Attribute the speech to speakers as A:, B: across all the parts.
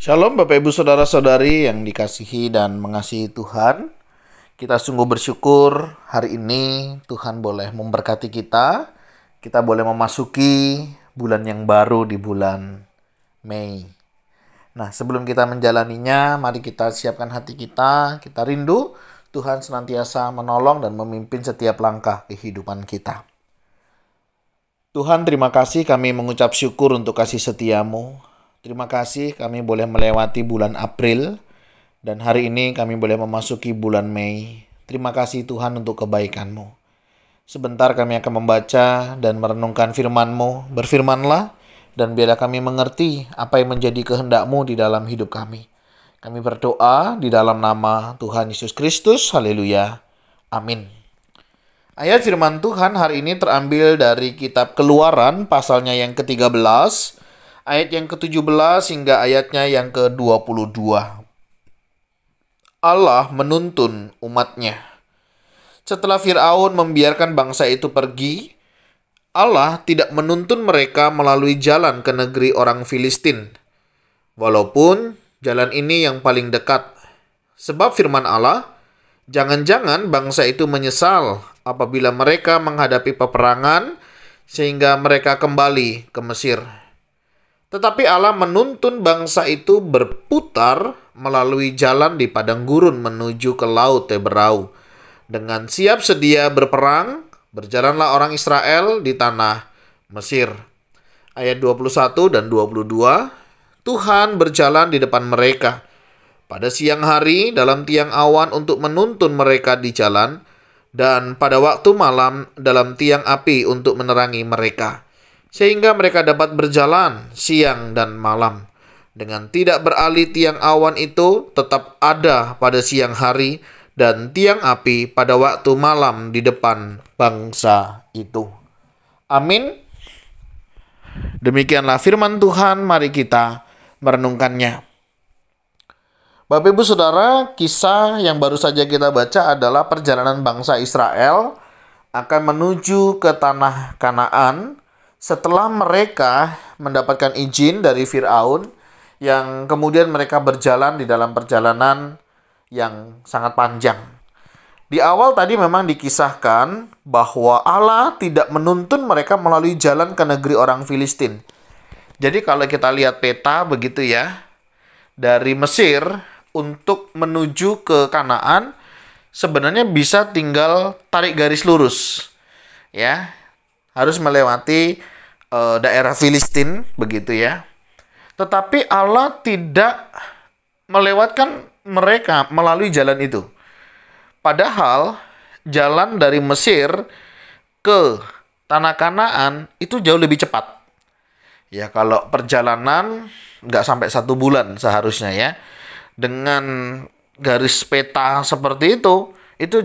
A: Shalom Bapak Ibu Saudara-saudari yang dikasihi dan mengasihi Tuhan. Kita sungguh bersyukur hari ini Tuhan boleh memberkati kita. Kita boleh memasuki bulan yang baru di bulan Mei. Nah, sebelum kita menjalaninya, mari kita siapkan hati kita. Kita rindu Tuhan senantiasa menolong dan memimpin setiap langkah kehidupan kita. Tuhan, terima kasih, kami mengucap syukur untuk kasih setia-Mu. Terima kasih kami boleh melewati bulan April dan hari ini kami boleh memasuki bulan Mei. Terima kasih Tuhan untuk kebaikan-Mu. Sebentar kami akan membaca dan merenungkan firman-Mu. Berfirmanlah dan biarlah kami mengerti apa yang menjadi kehendak-Mu di dalam hidup kami. Kami berdoa di dalam nama Tuhan Yesus Kristus. Haleluya. Amin. Ayat firman Tuhan hari ini terambil dari kitab Keluaran pasalnya yang ke-13. Ayat yang ke-17 hingga ayatnya yang ke-22. Allah menuntun umatnya. Setelah Fir'aun membiarkan bangsa itu pergi, Allah tidak menuntun mereka melalui jalan ke negeri orang Filistin. Walaupun jalan ini yang paling dekat. Sebab firman Allah, jangan-jangan bangsa itu menyesal apabila mereka menghadapi peperangan sehingga mereka kembali ke Mesir. Tetapi Allah menuntun bangsa itu berputar melalui jalan di padang gurun menuju ke Laut Teberau. Dengan siap sedia berperang, berjalanlah orang Israel di tanah Mesir. Ayat 21 dan 22, Tuhan berjalan di depan mereka pada siang hari dalam tiang awan untuk menuntun mereka di jalan, dan pada waktu malam dalam tiang api untuk menerangi mereka, sehingga mereka dapat berjalan siang dan malam. Dengan tidak beralih tiang awan itu tetap ada pada siang hari dan tiang api pada waktu malam di depan bangsa itu. Amin. Demikianlah firman Tuhan, mari kita merenungkannya. Bapak Ibu Saudara, kisah yang baru saja kita baca adalah perjalanan bangsa Israel akan menuju ke tanah Kanaan setelah mereka mendapatkan izin dari Fir'aun, yang kemudian mereka berjalan di dalam perjalanan yang sangat panjang. Di awal tadi memang dikisahkan bahwa Allah tidak menuntun mereka melalui jalan ke negeri orang Filistin. Jadi kalau kita lihat peta begitu ya, dari Mesir untuk menuju ke Kanaan sebenarnya bisa tinggal tarik garis lurus. Ya, harus melewati daerah Filistin begitu ya. Tetapi Allah tidak melewatkan mereka melalui jalan itu. Padahal jalan dari Mesir ke tanah Kanaan itu jauh lebih cepat. Ya, kalau perjalanan nggak sampai 1 bulan seharusnya ya. Dengan garis peta seperti itu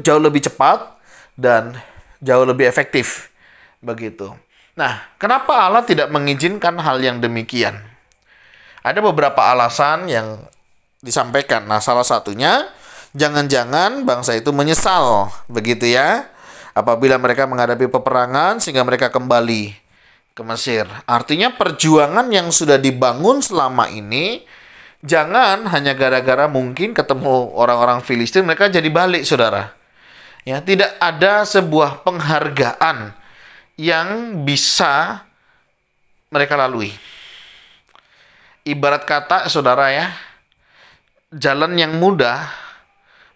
A: jauh lebih cepat dan jauh lebih efektif begitu. Nah, kenapa Allah tidak mengizinkan hal yang demikian? Ada beberapa alasan yang disampaikan. Nah, salah satunya, jangan-jangan bangsa itu menyesal, begitu ya, apabila mereka menghadapi peperangan sehingga mereka kembali ke Mesir. Artinya perjuangan yang sudah dibangun selama ini, jangan hanya gara-gara mungkin ketemu orang-orang Filistin mereka jadi balik, saudara. Ya, tidak ada sebuah penghargaan yang bisa mereka lalui. Ibarat kata, saudara ya, jalan yang mudah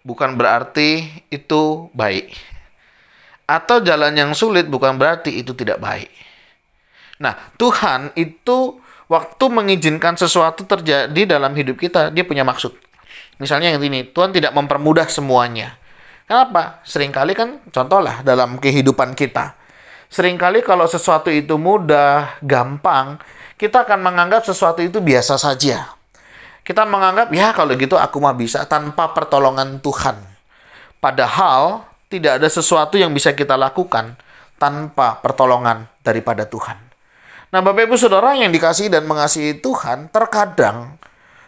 A: bukan berarti itu baik. Atau jalan yang sulit bukan berarti itu tidak baik. Nah, Tuhan itu waktu mengizinkan sesuatu terjadi dalam hidup kita, dia punya maksud. Misalnya yang ini, Tuhan tidak mempermudah semuanya. Kenapa? Seringkali kan, contohlah dalam kehidupan kita. Seringkali kalau sesuatu itu mudah, gampang, kita akan menganggap sesuatu itu biasa saja. Kita menganggap, ya kalau gitu aku mah bisa tanpa pertolongan Tuhan. Padahal tidak ada sesuatu yang bisa kita lakukan tanpa pertolongan daripada Tuhan. Nah, Bapak Ibu Saudara yang dikasihi dan mengasihi Tuhan, terkadang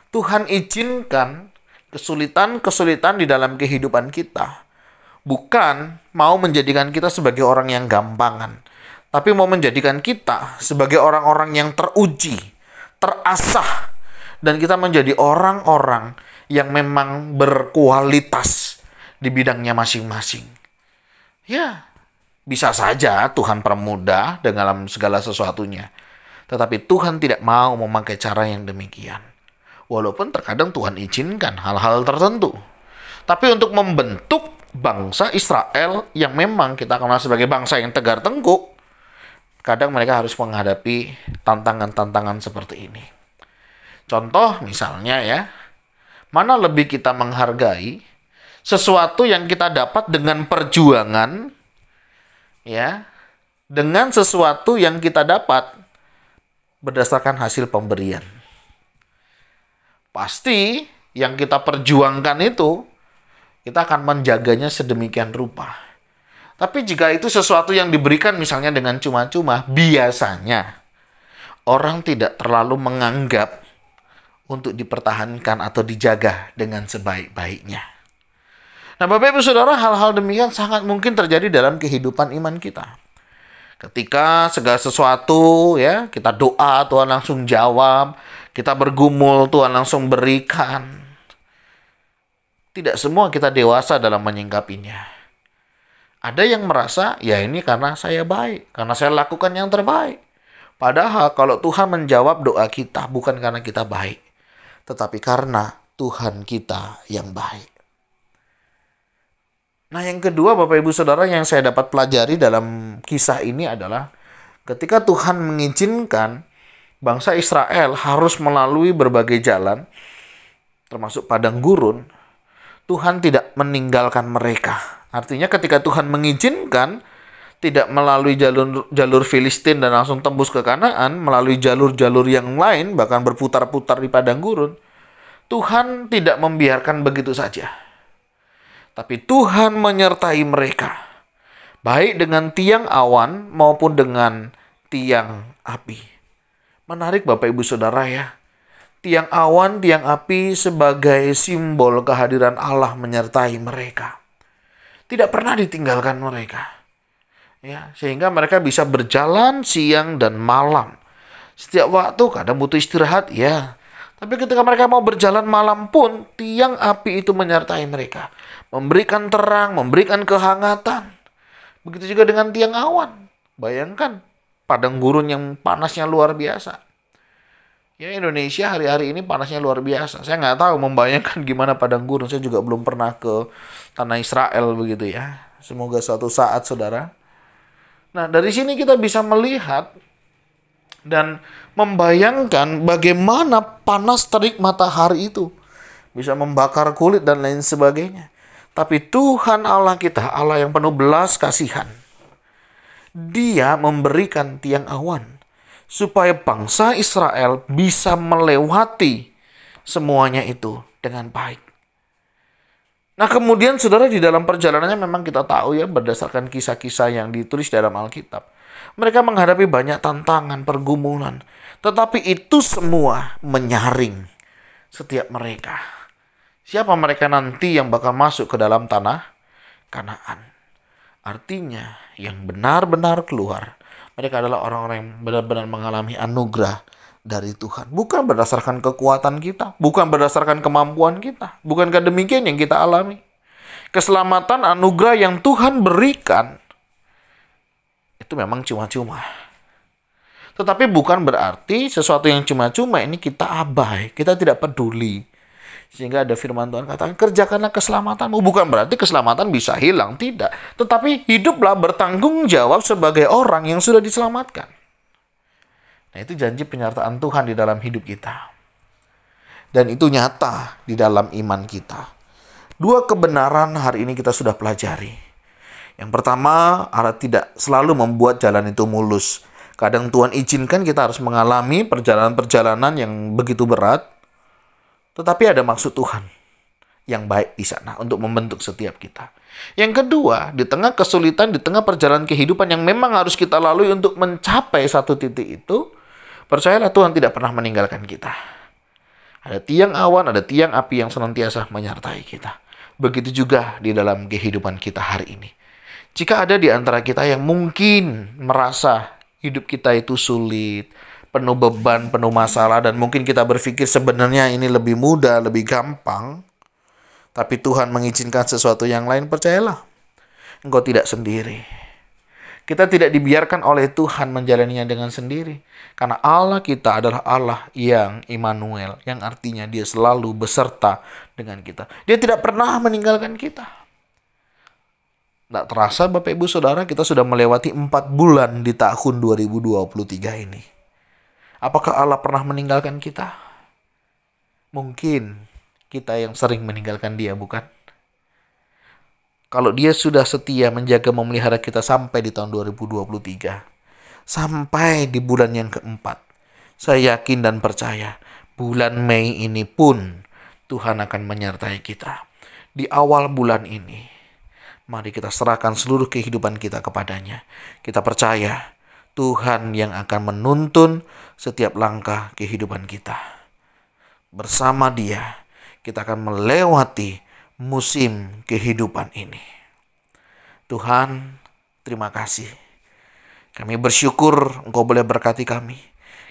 A: Tuhan izinkan kesulitan-kesulitan di dalam kehidupan kita. Bukan mau menjadikan kita sebagai orang yang gampangan, tapi mau menjadikan kita sebagai orang-orang yang teruji, terasah dan kita menjadi orang-orang yang memang berkualitas di bidangnya masing-masing. Ya, bisa saja Tuhan permudah dalam segala sesuatunya. Tetapi Tuhan tidak mau memakai cara yang demikian. Walaupun terkadang Tuhan izinkan hal-hal tertentu. Tapi untuk membentuk bangsa Israel yang memang kita kenal sebagai bangsa yang tegar tengkuk, kadang mereka harus menghadapi tantangan-tantangan seperti ini. Contoh misalnya ya, mana lebih kita menghargai sesuatu yang kita dapat dengan perjuangan, ya, dengan sesuatu yang kita dapat berdasarkan hasil pemberian. Pasti yang kita perjuangkan itu, kita akan menjaganya sedemikian rupa. Tapi jika itu sesuatu yang diberikan misalnya dengan cuma-cuma, biasanya orang tidak terlalu menganggap untuk dipertahankan atau dijaga dengan sebaik-baiknya. Nah, Bapak Ibu Saudara, hal-hal demikian sangat mungkin terjadi dalam kehidupan iman kita. Ketika segala sesuatu ya, kita doa, Tuhan langsung jawab, kita bergumul, Tuhan langsung berikan. Tidak semua kita dewasa dalam menyingkapinya. Ada yang merasa, ya ini karena saya baik, karena saya lakukan yang terbaik. Padahal kalau Tuhan menjawab doa kita bukan karena kita baik, tetapi karena Tuhan kita yang baik. Nah, yang kedua Bapak Ibu Saudara yang saya dapat pelajari dalam kisah ini adalah ketika Tuhan mengizinkan bangsa Israel harus melalui berbagai jalan, termasuk padang gurun, Tuhan tidak meninggalkan mereka. Artinya ketika Tuhan mengizinkan tidak melalui jalur Filistin dan langsung tembus ke Kanaan, melalui jalur-jalur yang lain, bahkan berputar-putar di padang gurun, Tuhan tidak membiarkan begitu saja. Tapi Tuhan menyertai mereka, baik dengan tiang awan maupun dengan tiang api. Menarik Bapak Ibu Saudara ya. Tiang awan, tiang api sebagai simbol kehadiran Allah menyertai mereka. Tidak pernah ditinggalkan mereka. Ya, sehingga mereka bisa berjalan siang dan malam. Setiap waktu kadang butuh istirahat, ya. Tapi ketika mereka mau berjalan malam pun, tiang api itu menyertai mereka. Memberikan terang, memberikan kehangatan. Begitu juga dengan tiang awan. Bayangkan, padang gurun yang panasnya luar biasa. Ya, Indonesia hari-hari ini panasnya luar biasa. Saya nggak tahu membayangkan gimana padang gurun. Saya juga belum pernah ke tanah Israel begitu ya. Semoga suatu saat, saudara. Nah, dari sini kita bisa melihat dan membayangkan bagaimana panas terik matahari itu bisa membakar kulit dan lain sebagainya. Tapi Tuhan Allah kita, Allah yang penuh belas kasihan, Dia memberikan tiang awan supaya bangsa Israel bisa melewati semuanya itu dengan baik. Nah, kemudian saudara, di dalam perjalanannya memang kita tahu ya, berdasarkan kisah-kisah yang ditulis dalam Alkitab, mereka menghadapi banyak tantangan, pergumulan. Tetapi itu semua menyaring setiap mereka. Siapa mereka nanti yang bakal masuk ke dalam tanah Kanaan? Artinya yang benar-benar keluar, mereka adalah orang-orang yang benar-benar mengalami anugerah dari Tuhan. Bukan berdasarkan kekuatan kita, bukan berdasarkan kemampuan kita. Bukankah demikian yang kita alami? Keselamatan anugerah yang Tuhan berikan itu memang cuma-cuma. Tetapi bukan berarti sesuatu yang cuma-cuma ini kita abai, kita tidak peduli. Sehingga ada firman Tuhan katakan, kerjakanlah keselamatanmu. Bukan berarti keselamatan bisa hilang, tidak. Tetapi hiduplah bertanggung jawab sebagai orang yang sudah diselamatkan. Nah, itu janji penyertaan Tuhan di dalam hidup kita. Dan itu nyata di dalam iman kita. Dua kebenaran hari ini kita sudah pelajari. Yang pertama, Allah tidak selalu membuat jalan itu mulus. Kadang Tuhan izinkan kita harus mengalami perjalanan-perjalanan yang begitu berat. Tetapi ada maksud Tuhan yang baik di sana untuk membentuk setiap kita. Yang kedua, di tengah kesulitan, di tengah perjalanan kehidupan yang memang harus kita lalui untuk mencapai satu titik itu, percayalah Tuhan tidak pernah meninggalkan kita. Ada tiang awan, ada tiang api yang senantiasa menyertai kita. Begitu juga di dalam kehidupan kita hari ini. Jika ada di antara kita yang mungkin merasa hidup kita itu sulit, penuh beban, penuh masalah, dan mungkin kita berpikir sebenarnya ini lebih mudah, lebih gampang, tapi Tuhan mengizinkan sesuatu yang lain, percayalah, engkau tidak sendiri. Kita tidak dibiarkan oleh Tuhan menjalaninya dengan sendiri. Karena Allah kita adalah Allah yang Immanuel, yang artinya Dia selalu beserta dengan kita. Dia tidak pernah meninggalkan kita. Tidak terasa Bapak Ibu Saudara, kita sudah melewati 4 bulan di tahun 2023 ini. Apakah Allah pernah meninggalkan kita? Mungkin kita yang sering meninggalkan Dia, bukan? Kalau Dia sudah setia menjaga memelihara kita sampai di tahun 2023, sampai di bulan yang keempat, saya yakin dan percaya bulan Mei ini pun Tuhan akan menyertai kita. Di awal bulan ini, mari kita serahkan seluruh kehidupan kita kepadanya. Kita percaya Tuhan yang akan menuntun setiap langkah kehidupan kita. Bersama Dia, kita akan melewati musim kehidupan ini. Tuhan, terima kasih. Kami bersyukur Engkau boleh berkati kami.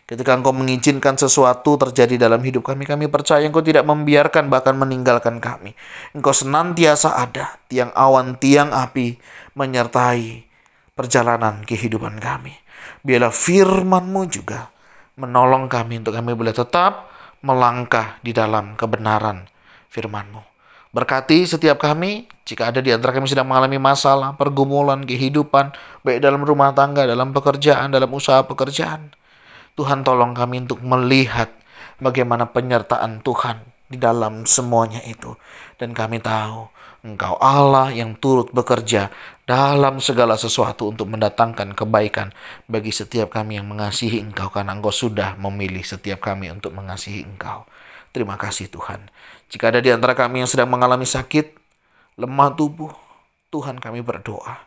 A: Ketika Engkau mengizinkan sesuatu terjadi dalam hidup kami, kami percaya Engkau tidak membiarkan bahkan meninggalkan kami. Engkau senantiasa ada, tiang awan, tiang api, menyertai perjalanan kehidupan kami. Biarlah firman-Mu juga menolong kami untuk kami boleh tetap melangkah di dalam kebenaran firman-Mu. Berkati setiap kami, jika ada di antara kami sedang mengalami masalah, pergumulan, kehidupan, baik dalam rumah tangga, dalam pekerjaan, dalam usaha pekerjaan. Tuhan tolong kami untuk melihat bagaimana penyertaan Tuhan di dalam semuanya itu. Dan kami tahu Engkau Allah yang turut bekerja dalam segala sesuatu untuk mendatangkan kebaikan bagi setiap kami yang mengasihi Engkau, karena Engkau sudah memilih setiap kami untuk mengasihi Engkau. Terima kasih Tuhan. Jika ada di antara kami yang sedang mengalami sakit, lemah tubuh, Tuhan kami berdoa.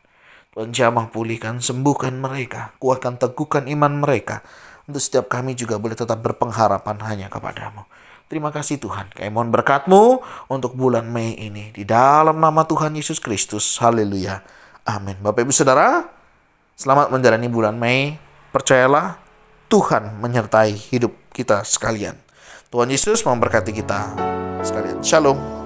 A: Tuhan jamah pulihkan, sembuhkan mereka, kuatkan, teguhkan iman mereka. Untuk setiap kami juga boleh tetap berpengharapan hanya kepada-Mu. Terima kasih Tuhan. Kami mohon berkat-Mu untuk bulan Mei ini. Di dalam nama Tuhan Yesus Kristus. Haleluya. Amin. Bapak Ibu Saudara, selamat menjalani bulan Mei. Percayalah, Tuhan menyertai hidup kita sekalian. Tuhan Yesus memberkati kita sekalian. Shalom.